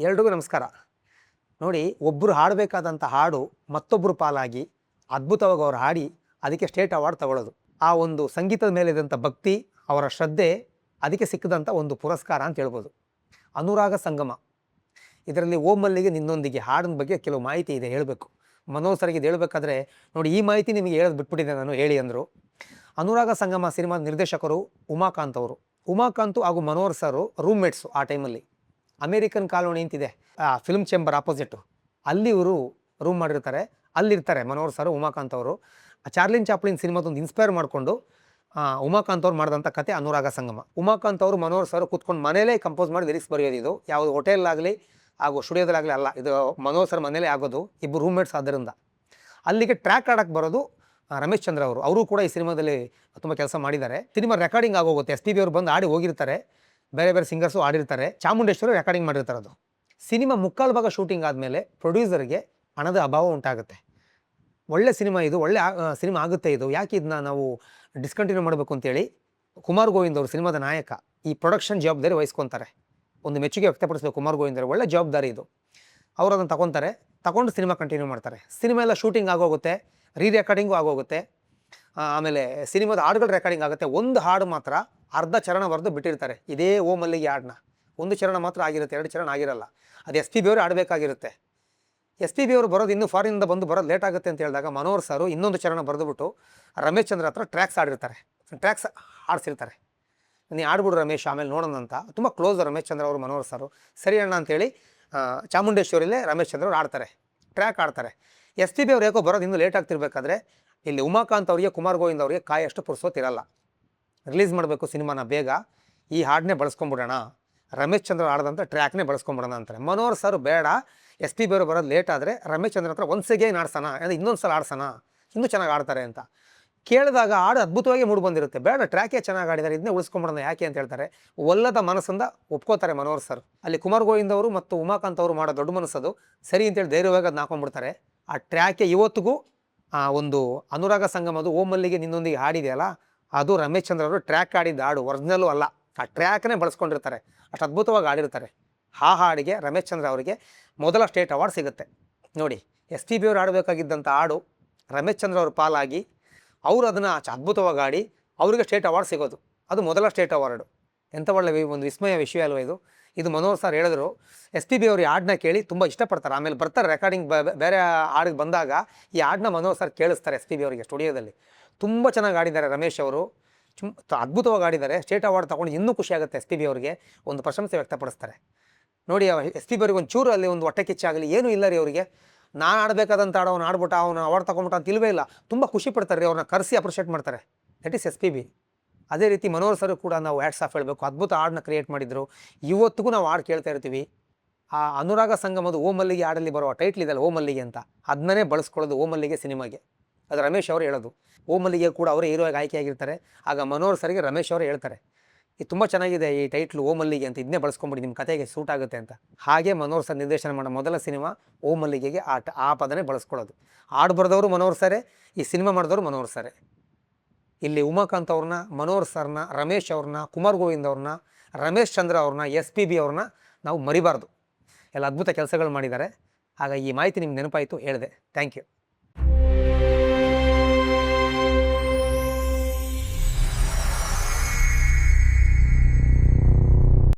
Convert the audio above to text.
ಎಲ್ರಿಗೂ ನಮಸ್ಕಾರ. ನೋಡಿ, ಒಬ್ಬರು ಹಾಡಬೇಕಾದಂಥ ಹಾಡು ಮತ್ತೊಬ್ಬರು ಪಾಲಾಗಿ ಅದ್ಭುತವಾಗಿ ಅವ್ರು ಹಾಡಿ ಅದಕ್ಕೆ ಸ್ಟೇಟ್ ಅವಾರ್ಡ್ ತಗೊಳ್ಳೋದು. ಆ ಒಂದು ಸಂಗೀತದ ಮೇಲೆ ಇದ್ದಂಥ ಭಕ್ತಿ, ಅವರ ಶ್ರದ್ಧೆ, ಅದಕ್ಕೆ ಸಿಕ್ಕಿದಂಥ ಒಂದು ಪುರಸ್ಕಾರ ಅಂತ ಹೇಳ್ಬೋದು. ಅನುರಾಗ ಸಂಗಮ. ಇದರಲ್ಲಿ ಓ ಮಲ್ಲಿಗೆ ನಿನ್ನೊಂದಿಗೆ ಹಾಡಿನ ಬಗ್ಗೆ ಕೆಲವು ಮಾಹಿತಿ ಇದೆ, ಹೇಳಬೇಕು. ಮನೋಜ್ ಸರ್ಗೆ ಇದು ಹೇಳಬೇಕಾದ್ರೆ ನೋಡಿ, ಈ ಮಾಹಿತಿ ನಿಮಗೆ ಹೇಳೋದು ಬಿಟ್ಬಿಟ್ಟಿದೆ ನಾನು, ಹೇಳಿ ಅಂದರು. ಅನುರಾಗ ಸಂಗಮ ಸಿನಿಮಾದ ನಿರ್ದೇಶಕರು ಉಮಾಕಾಂತ್ ಅವರು. ಉಮಾಕಾಂತ್ ಹಾಗೂ ಮನೋಹರ್ ಸರು ರೂಮ್ಮೇಟ್ಸು. ಆ ಟೈಮಲ್ಲಿ ಅಮೇರಿಕನ್ ಕಾಲೋನಿ ಅಂತಿದೆ, ಫಿಲ್ಮ್ ಚೇಂಬರ್ ಆಪೋಸಿಟು, ಅಲ್ಲಿ ಇವರು ರೂಮ್ ಮಾಡಿರ್ತಾರೆ. ಅಲ್ಲಿರ್ತಾರೆ ಮನೋಹರ್ ಸರು, ಉಮಾಕಾಂತ್ ಅವರು. ಚಾರ್ಲಿನ್ ಚಾಪ್ಲಿನ್ ಸಿನಿಮಾದೊಂದು ಇನ್ಸ್ಪೈರ್ ಮಾಡಿಕೊಂಡು ಉಮಾಕಾಂತ್ ಅವ್ರು ಮಾಡಿದಂಥ ಕತೆ ಅನುರಾಗ ಸಂಗಮ. ಉಮಾಕಾಂತ್ ಅವರು ಮನೋಹರ್ ಸರು ಕೂತ್ಕೊಂಡು ಮನೇಲೇ ಕಂಪೋಸ್ ಮಾಡಿ ಲಿರಿಕ್ಸ್ ಬರೆಯೋದು. ಇದು ಯಾವುದು ಹೋಟೆಲ್ಲಾಗಲಿ ಹಾಗೂ ಸ್ಟುಡಿಯೋದಲ್ಲಾಗಲಿ ಅಲ್ಲ, ಇದು ಮನೋಹರ್ ಸರ್ ಮನೇಲೇ ಆಗೋದು, ಇಬ್ಬರು ರೂಮ್ಮೇಟ್ಸ್ ಆದ್ದರಿಂದ. ಅಲ್ಲಿಗೆ ಟ್ರ್ಯಾಕ್ ಆಡೋಕ್ಕೆ ಬರೋದು ರಮೇಶ್ ಚಂದ್ರ ಅವರು ಕೂಡ ಈ ಸಿನಿಮಾದಲ್ಲಿ ತುಂಬ ಕೆಲಸ ಮಾಡಿದ್ದಾರೆ. ಸಿನಿಮಾ ರೆಕಾರ್ಡಿಂಗ್ ಆಗೋಗುತ್ತೆ, ಎಸ್ ಪಿ ಬಿ ಅವರು ಬಂದು ಆಡಿ ಹೋಗಿರ್ತಾರೆ, ಬೇರೆ ಬೇರೆ ಸಿಂಗರ್ಸು ಆಡಿರ್ತಾರೆ. ಚಾಮುಂಡೇಶ್ವರಿ ರೆಕಾರ್ಡಿಂಗ್ ಮಾಡಿರ್ತಾರೆ. ಅದು ಸಿನಿಮಾ ಮುಕ್ಕಾಲು ಭಾಗ ಶೂಟಿಂಗ್ ಆದಮೇಲೆ ಪ್ರೊಡ್ಯೂಸರ್ಗೆ ಹಣದ ಅಭಾವ ಉಂಟಾಗುತ್ತೆ. ಒಳ್ಳೆ ಸಿನಿಮಾ ಇದು, ಒಳ್ಳೆ ಸಿನಿಮಾ ಆಗುತ್ತೆ ಇದು, ಯಾಕೆ ಇದನ್ನ ನಾವು ಡಿಸ್ಕಂಟಿನ್ಯೂ ಮಾಡಬೇಕು ಅಂತೇಳಿ ಕುಮಾರ್ ಗೋವಿಂದ್ ಅವರು, ಸಿನಿಮಾದ ನಾಯಕ, ಈ ಪ್ರೊಡಕ್ಷನ್ ಜವಾಬ್ದಾರಿ ವಹಿಸ್ಕೊತಾರೆ. ಒಂದು ಮೆಚ್ಚುಗೆ ವ್ಯಕ್ತಪಡಿಸಬೇಕು ಕುಮಾರ್ ಗೋವಿಂದ್ ಅವರು, ಒಳ್ಳೆ ಜವಾಬ್ದಾರಿ ಇದು. ಅವರು ಅದನ್ನು ತಗೊಂಡು ಸಿನಿಮಾ ಕಂಟಿನ್ಯೂ ಮಾಡ್ತಾರೆ. ಸಿನಿಮಾ ಎಲ್ಲ ಶೂಟಿಂಗ್ ಆಗೋಗುತ್ತೆ, ರೆಕಾರ್ಡಿಂಗು ಆಗೋಗುತ್ತೆ. ಆಮೇಲೆ ಸಿನಿಮಾದ ಹಾಡುಗಳು ರೆಕಾರ್ಡಿಂಗ್ ಆಗುತ್ತೆ. ಒಂದು ಹಾಡು ಮಾತ್ರ ಅರ್ಧ ಚರಣ ಬರೆದು ಬಿಟ್ಟಿರ್ತಾರೆ, ಇದೇ ಓ ಮಲ್ಲಿಗೆ ಹಾಡನ್ನ. ಒಂದು ಚರಣ ಮಾತ್ರ ಆಗಿರುತ್ತೆ, 2 ಚರಣ ಆಗಿರಲ್ಲ. ಅದು ಎಸ್ ಪಿ ಬಿ ಅವರು ಆಡಬೇಕಾಗಿರುತ್ತೆ. ಎಸ್ ಪಿ ಬಿ ಅವರು ಬರೋದು ಇನ್ನೂ ಫಾರಿನಿಂದ ಬರೋದು ಲೇಟ್ ಆಗುತ್ತೆ ಅಂತ ಹೇಳಿದಾಗ ಮನೋಹರ್ ಸರು ಇನ್ನೊಂದು ಚರಣ ಬರೆದುಬಿಟ್ಟು ರಮೇಶ್ ಚಂದ್ರ ಹತ್ರ ಟ್ರ್ಯಾಕ್ಸ್ ಆಡಿಸಿರ್ತಾರೆ. ನೀ ಆಡ್ಬಿಡು ರಮೇಶ್, ಆಮೇಲೆ ನೋಡೋಣ ಅಂತ. ತುಂಬ ಕ್ಲೋಸ್ ರಮೇಶ್ ಚಂದ್ರ ಅವರು ಮನೋಹರ್ ಸರು. ಸರಿ ಅಣ್ಣ ಅಂತೇಳಿ ಚಾಮುಂಡೇಶ್ವರಿಲೇ ರಮೇಶ್ ಚಂದ್ರ ಅವರು ಆಡ್ತಾರೆ, ಟ್ರ್ಯಾಕ್ ಆಡ್ತಾರೆ. ಎಸ್ ಪಿ ಬಿ ಅವ್ರು ಯಾಕೋ ಬರೋದು ಇನ್ನೂ ಲೇಟ್ ಆಗ್ತಿರ್ಬೇಕಾದ್ರೆ ಇಲ್ಲಿ ಉಮಾಕಾಂತ್ ಅವರಿಗೆ, ಕುಮಾರ್ ಗೋವಿಂದ್ ಅವರಿಗೆ ಕಾಯಷ್ಟು ಪುರ್ಸೋತಿರಲ್ಲ. ರಿಲೀಸ್ ಮಾಡಬೇಕು ಸಿನಿಮಾನ ಬೇಗ, ಈ ಹಾಡನ್ನೇ ಬಳಸ್ಕೊಂಬಿಡೋಣ, ರಮೇಶ್ ಚಂದ್ರ ಆಡ್ದಂಥ ಟ್ರ್ಯಾಕ್ನೇ ಬಳಸ್ಕೊಂಬಿಡೋಣ ಅಂತಾರೆ. ಮನೋಹರ್ ಸರ್ ಬೇಡ, ಎಸ್ ಪಿ ಬಿ ಅವರು ಬರೋದು ಲೇಟ್ ಆದರೆ ರಮೇಶ್ ಚಂದ್ರ ಹತ್ರ ಒನ್ಸ್ ಅಗೇನ್ ಆಡ್ಸೋಣ, ಅಂದರೆ ಇನ್ನೊಂದು ಸಲ ಆಡ್ಸೋಣ, ಇನ್ನೂ ಚೆನ್ನಾಗಿ ಆಡ್ತಾರೆ ಅಂತ ಕೇಳಿದಾಗ ಹಾಡು ಅದ್ಭುತವಾಗಿ ಮೂಡಿ ಬಂದಿರುತ್ತೆ. ಬೇಡ, ಟ್ರ್ಯಾಕೇ ಚೆನ್ನಾಗಿ ಆಡಿದ್ದಾರೆ, ಇದನ್ನೇ ಉಳಿಸ್ಕೊಂಬಿಡೋಣ ಯಾಕೆ ಅಂತ ಹೇಳ್ತಾರೆ. ಒಲ್ಲದ ಮನಸ್ಸಿಂದ ಒಪ್ಕೋತಾರೆ ಮನೋಹರ್ ಸರ್. ಅಲ್ಲಿ ಕುಮಾರ್ ಗೋವಿಂದ್ ಅವರು ಮತ್ತು ಉಮಾಕಾಂತ್ ಅವರು ಮಾಡೋ ದೊಡ್ಡ ಮನಸ್ಸದು ಸರಿ ಅಂತೇಳಿ ಧೈರ್ಯವಾಗಿ ಅದನ್ನ ಹಾಕೊಂಡ್ಬಿಡ್ತಾರೆ. ಆ ಟ್ರ್ಯಾಕೆ ಇವತ್ತಿಗೂ ಒಂದು ಅನುರಾಗ ಸಂಗಮದು ಓ ಮಲ್ಲಿಗೆ ನಿನ್ನೊಂದಿಗೆ ಹಾಡಿದೆಯಲ್ಲ, ಅದು ರಮೇಶ್ ಚಂದ್ರ ಅವರು ಟ್ರ್ಯಾಕ್ ಆಡಿದ ಹಾಡು, ಒರಿಜಿನಲ್ಲು ಅಲ್ಲ, ಆ ಟ್ರ್ಯಾಕ್ನೇ ಬಳಸ್ಕೊಂಡಿರ್ತಾರೆ. ಅಷ್ಟು ಅದ್ಭುತವಾಗಿ ಆಡಿರ್ತಾರೆ. ಆ ಹಾಡಿಗೆ ರಮೇಶ್ ಚಂದ್ರ ಅವರಿಗೆ ಮೊದಲ ಸ್ಟೇಟ್ ಅವಾರ್ಡ್ ಸಿಗುತ್ತೆ. ನೋಡಿ, ಎಸ್ ಪಿ ಬಿ ಅವರು ಆಡಬೇಕಾಗಿದ್ದಂಥ ಹಾಡು ರಮೇಶ್ ಚಂದ್ರ ಅವ್ರ ಪಾಲಾಗಿ ಅವರು ಅದನ್ನು ಅದ್ಭುತವಾಗಿ ಆಡಿ ಅವರಿಗೆ ಸ್ಟೇಟ್ ಅವಾರ್ಡ್ ಸಿಗೋದು, ಅದು ಮೊದಲ ಸ್ಟೇಟ್ ಅವಾರ್ಡು. ಎಂಥ ಒಳ್ಳೆ ಒಂದು ವಿಸ್ಮಯ ವಿಷಯ ಅಲ್ವ ಇದು. ಇದು ಮನೋಹರ್ ಸರ್ ಹೇಳಿದ್ರು. ಎಸ್ ಪಿ ಬಿ ಅವರು ಈ ಹಾಡನ್ನ ಕೇಳಿ ತುಂಬ ಇಷ್ಟಪಡ್ತಾರೆ. ಆಮೇಲೆ ಬರ್ತಾರೆ ರೆಕಾರ್ಡಿಂಗ್, ಬೇರೆ ಹಾಡಿಗೆ ಬಂದಾಗ ಈ ಹಾಡನ್ನ ಮನೋಹರ್ ಸರ್ ಕೇಳಿಸ್ತಾರೆ ಎಸ್ ಪಿ ಬಿ ಅವರಿಗೆ ಸ್ಟುಡಿಯೋದಲ್ಲಿ. ತುಂಬ ಚೆನ್ನಾಗಿ ಆಡಿದ್ದಾರೆ ರಮೇಶ್ ಅವರು, ಅದ್ಭುತವಾಗಿ ಆಡಿದ್ದಾರೆ. ಸ್ಟೇಟ್ ಅವಾರ್ಡ್ ತೊಗೊಂಡು ಇನ್ನೂ ಖುಷಿ ಆಗುತ್ತೆ. ಎಸ್ ಪಿ ಬಿ ಅವರಿಗೆ ಒಂದು ಪ್ರಶಂಸೆ ವ್ಯಕ್ತಪಡಿಸ್ತಾರೆ. ನೋಡಿ, ಎಸ್ ಪಿ ಬಿ ಅವ್ರಿಗೆ ಒಂದು ಚೂರು ಅಲ್ಲಿ ಒಂದು ಹೊಟ್ಟೆ ಕಿಚ್ಚಾಗಲಿ ಏನೂ ಇಲ್ಲ ರೀ ಅವರಿಗೆ. ನಾನು ಆಡಬೇಕಾದಂಥ ಹಾಡು ಅವ್ನು ಆಡ್ಬಿಟ್ಟ, ಅವನು ಅವಾರ್ಡ್ ತೊಗೊಂಬಿಟ್ಟ ಅಂತ ಇಲ್ಲವೇ ಇಲ್ಲ. ತುಂಬ ಖುಷಿ ಪಡ್ತಾರೆ ರೀ, ಅವ್ರನ್ನ ಕರೆಸಿ ಅಪ್ರಿಷಿಯೇಟ್ ಮಾಡ್ತಾರೆ. That is S P B. ಅದೇ ರೀತಿ ಮನೋಹರ್ ಸರ್ ಕೂಡ ನಾವು ಹ್ಯಾಟ್ಸ್ ಆಫ್ ಹೇಳಬೇಕು. ಅದ್ಭುತ ಹಾಡನ್ನ ಕ್ರಿಯೇಟ್ ಮಾಡಿದ್ರು. ಇವತ್ತಿಗೂ ನಾವು ಹಾಡು ಕೇಳ್ತಾ ಇರ್ತೀವಿ. ಆ ಅನುರಾಗ ಸಂಗಮದು ಓ ಮಲ್ಲಿಗೆ ಹಾಡಲ್ಲಿ ಬರೋ ಟೈಟ್ಲ್ ಇದೆಯಲ್ಲ ಓ ಮಲ್ಲಿಗೆ ಅಂತ, ಅದನ್ನೇ ಬಳಸ್ಕೊಳ್ಳೋದು ಓ ಮಲ್ಲಿಗೆ ಸಿನಿಮಾಗೆ. ಅದು ರಮೇಶ್ ಅವರು ಹೇಳೋದು. ಓ ಮಲ್ಲಿಗೆ ಕೂಡ ಅವರೇ ಹೀರೋಯಾಗಿ ಆಯ್ಕೆಯಾಗಿರ್ತಾರೆ. ಆಗ ಮನೋಹರ್ ಸರ್ಗೆ ರಮೇಶ್ ಅವರೇ ಹೇಳ್ತಾರೆ, ಇದು ತುಂಬ ಚೆನ್ನಾಗಿದೆ ಈ ಟೈಟ್ಲು ಓ ಮಲ್ಲಿಗೆ ಅಂತ, ಇದನ್ನೇ ಬಳಸ್ಕೊಂಬಿಡಿ, ನಿಮ್ಮ ಕತೆಗೆ ಸೂಟ್ ಆಗುತ್ತೆ ಅಂತ. ಹಾಗೆ ಮನೋಹರ್ ಸರ್ ನಿರ್ದೇಶನ ಮಾಡೋ ಮೊದಲ ಸಿನಿಮಾ ಓ ಮಲ್ಲಿಗೆಗೆ ಆ ಪದನೇ ಬಳಸ್ಕೊಳ್ಳೋದು. ಹಾಡು ಬರೆದವರು ಮನೋಹರ್ ಸರೇ, ಈ ಸಿನಿಮಾ ಮಾಡಿದವರು ಮನೋಹರ್ ಸರೇ. ಇಲ್ಲಿ ಉಮಾಕಾಂತ್ ಅವ್ರನ್ನ, ಮನೋಹರ್ ಸರ್ನ, ರಮೇಶ್ ಅವ್ರನ್ನ, ಕುಮಾರ್ ಗೋವಿಂದ್ ಅವ್ರನ್ನ, ರಮೇಶ್ ಚಂದ್ರ ಅವ್ರನ್ನ, ಎಸ್ ಪಿ ಬಿ ಅವ್ರನ್ನ ನಾವು ಮರಿಬಾರ್ದು. ಎಲ್ಲ ಅದ್ಭುತ ಕೆಲಸಗಳು ಮಾಡಿದ್ದಾರೆ. ಆಗ ಈ ಮಾಹಿತಿ ನಿಮ್ಗೆ ನೆನಪಾಯಿತು, ಹೇಳಿದೆ. Thank you.